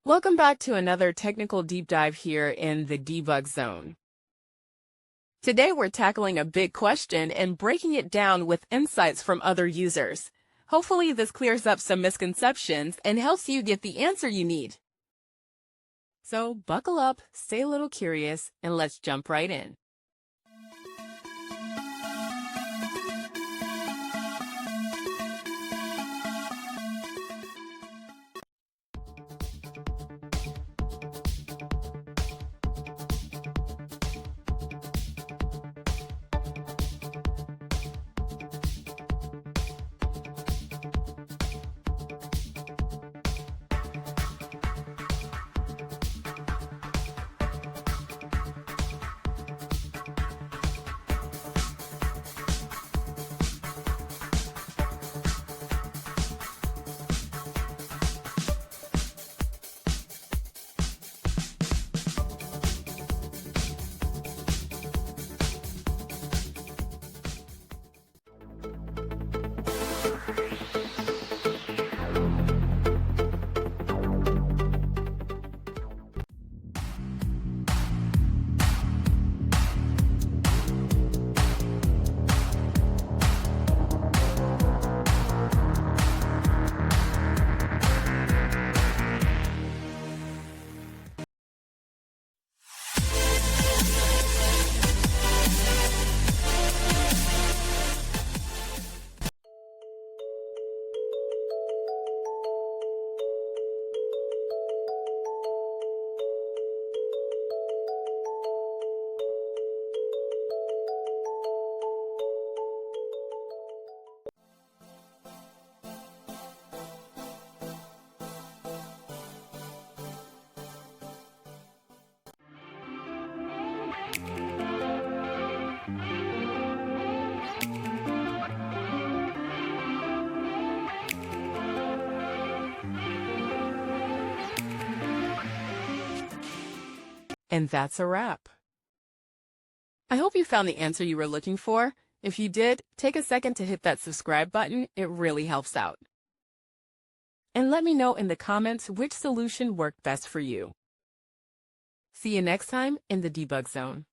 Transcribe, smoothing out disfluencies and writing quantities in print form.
Welcome back to another technical deep dive here in the debug zone. Today we're tackling a big question and breaking it down with insights from other users. Hopefully this clears up some misconceptions and helps you get the answer you need. So buckle up, stay a little curious, and let's jump right in. And that's a wrap. I hope you found the answer you were looking for. If you did, take a second to hit that subscribe button. It really helps out. And let me know in the comments which solution worked best for you. See you next time in the debug zone.